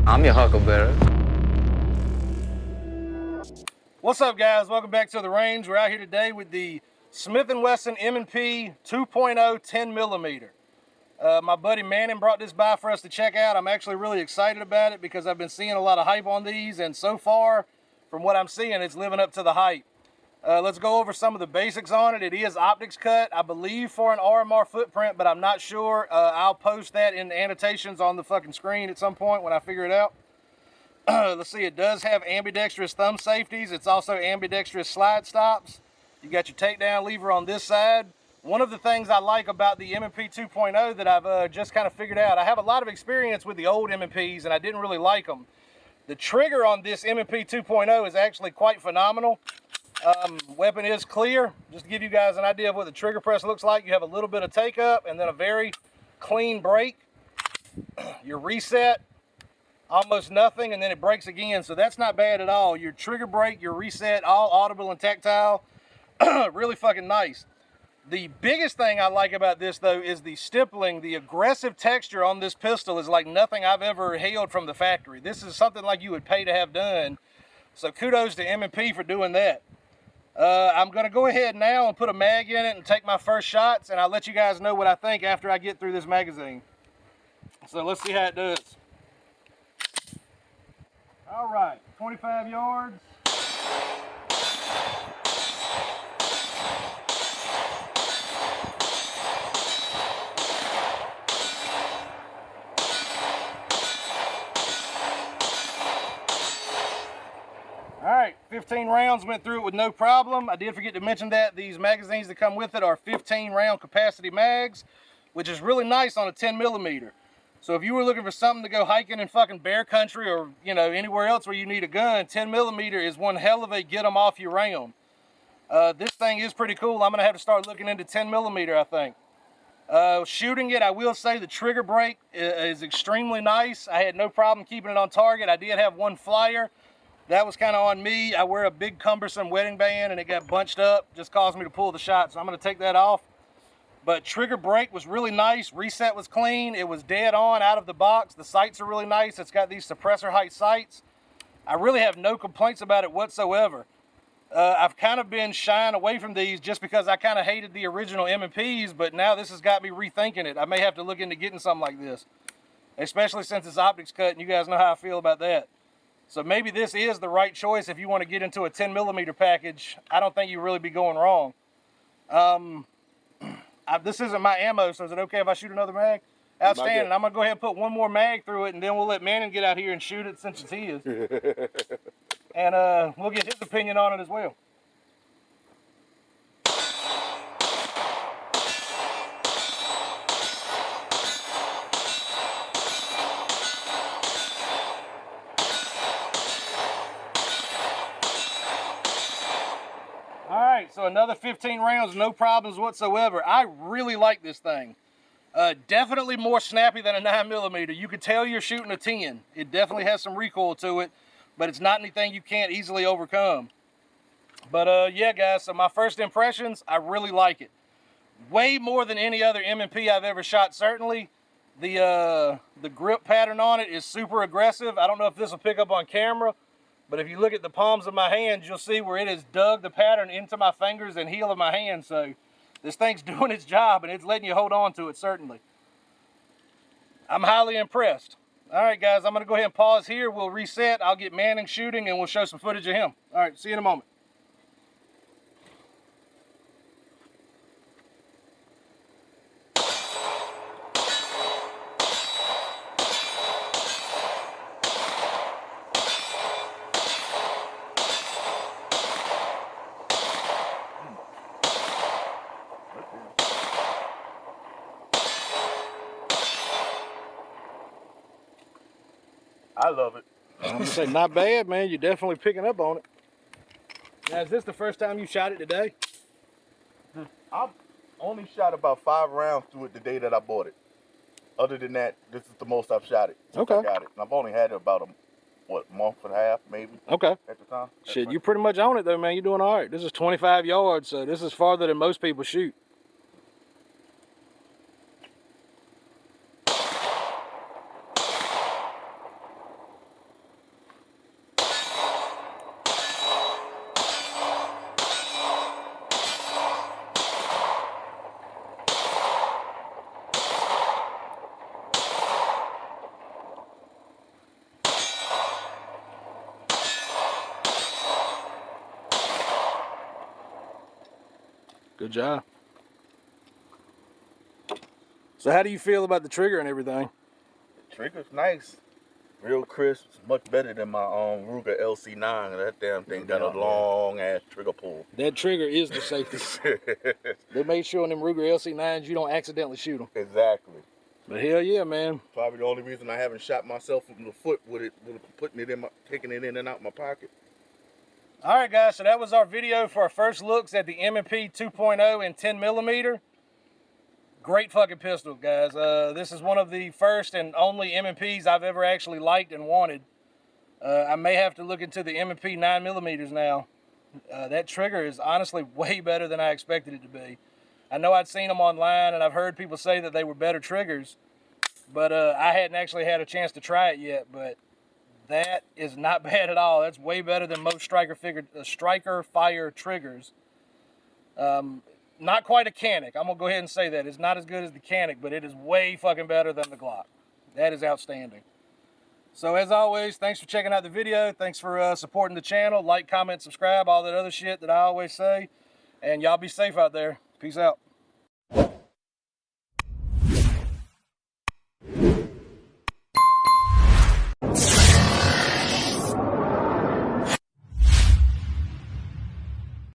I'm your huckleberry. What's up, guys? Welcome back to the range. We're out here today with the Smith and Wesson M&P 2.0 10 millimeter. My buddy Manning brought this by for us to check out. I'm actually really excited about it because I've been seeing a lot of hype on these, and so far, from what I'm seeing, it's living up to the hype. Let's go over some of the basics on it. It is optics cut, I believe, for an RMR footprint, but I'm not sure. I'll post that in the annotations on the fucking screen at some point when I figure it out. Let's see, it does have ambidextrous thumb safeties. It's also ambidextrous slide stops. You got your takedown lever on this side. One of the things I like about the M&P 2.0 that I've just kind of figured out, I have a lot of experience with the old M&Ps and I didn't really like them. The trigger on this M&P 2.0 is actually quite phenomenal. Weapon is clear. Just to give you guys an idea of what the trigger press looks like, you have a little bit of take up and then a very clean break. Your reset, almost nothing, and then it breaks again, so that's not bad at all. Your trigger break, your reset, all audible and tactile. Really fucking nice. The biggest thing I like about this, though, is the stippling. The aggressive texture on this pistol is like nothing I've ever held from the factory. This is something like you would pay to have done, so kudos to M&P for doing that. I'm going to go ahead now and put a mag in it and take my first shots, and I'll let you guys know what I think after I get through this magazine. So let's see how it does. All right, 25 yards. All right, 15 rounds, went through it with no problem. I did forget to mention that these magazines that come with it are 15 round capacity mags, which is really nice on a 10 millimeter. So if you were looking for something to go hiking in fucking bear country or, you know, anywhere else where you need a gun, 10 millimeter is one hell of a get them off you round. This thing is pretty cool. I'm gonna have to start looking into 10 millimeter, I think. Shooting it, I will say the trigger break is extremely nice. I had no problem keeping it on target. I did have one flyer. That was kind of on me. I wear a big cumbersome wedding band and it got bunched up, just caused me to pull the shot. So I'm gonna take that off. But trigger break was really nice. Reset was clean. It was dead on out of the box. The sights are really nice. It's got these suppressor height sights. I really have no complaints about it whatsoever. I've kind of been shying away from these just because I kind of hated the original M&Ps, but now this has got me rethinking it. I may have to look into getting something like this, especially since it's optics cut, and you guys know how I feel about that. So maybe this is the right choice if you want to get into a 10 millimeter package. I don't think you'd really be going wrong. This isn't my ammo, so is it okay if I shoot another mag? Outstanding. I'm going to go ahead and put one more mag through it, and then we'll let Manning get out here and shoot it since it's his. And we'll get his opinion on it as well. All right, so another 15 rounds, no problems whatsoever. I really like this thing. Definitely more snappy than a 9 millimeter. You could tell you're shooting a 10. It definitely has some recoil to it, but it's not anything you can't easily overcome. But yeah, guys, so my first impressions, I really like it. Way more than any other M&P I've ever shot, certainly. The grip pattern on it is super aggressive. I don't know if this will pick up on camera, but if you look at the palms of my hands, you'll see where it has dug the pattern into my fingers and heel of my hand. So this thing's doing its job and it's letting you hold on to it, certainly. I'm highly impressed. All right, guys, I'm going to go ahead and pause here. We'll reset. I'll get Manning shooting and we'll show some footage of him. All right, see you in a moment. I love it. I'm gonna say, not bad, man. You're definitely picking up on it. Now, is this the first time you shot it today? I've only shot about 5 rounds through it the day that I bought it. Other than that, this is the most I've shot it since I got it. And I've only had it about a month and a half, maybe. Okay. At the time. Shit, you pretty much on it though, man. You're doing all right. This is 25 yards, so this is farther than most people shoot. Good job. So how do you feel about the trigger and everything? The trigger's nice. Real crisp. It's much better than my Ruger LC9. That damn thing got a long ass trigger pull. That trigger is the safest. They made sure on them Ruger LC9s you don't accidentally shoot them. Exactly. But hell yeah, man. Probably the only reason I haven't shot myself from the foot with it, putting it in my, taking it in and out my pocket. All right, guys. So that was our video for our first looks at the M&P 2.0 in 10mm. Great fucking pistol, guys. This is one of the first and only M&Ps I've ever actually liked and wanted. I may have to look into the M&P 9mm now. That trigger is honestly way better than I expected it to be. I know I'd seen them online and I've heard people say that they were better triggers, but I hadn't actually had a chance to try it yet. But that is not bad at all. That's way better than most striker fire triggers. Not quite a Canic. I'm going to go ahead and say that. It's not as good as the Canic, but it is way fucking better than the Glock. That is outstanding. So as always, thanks for checking out the video. Thanks for supporting the channel. Like, comment, subscribe, all that other shit that I always say. And y'all be safe out there. Peace out.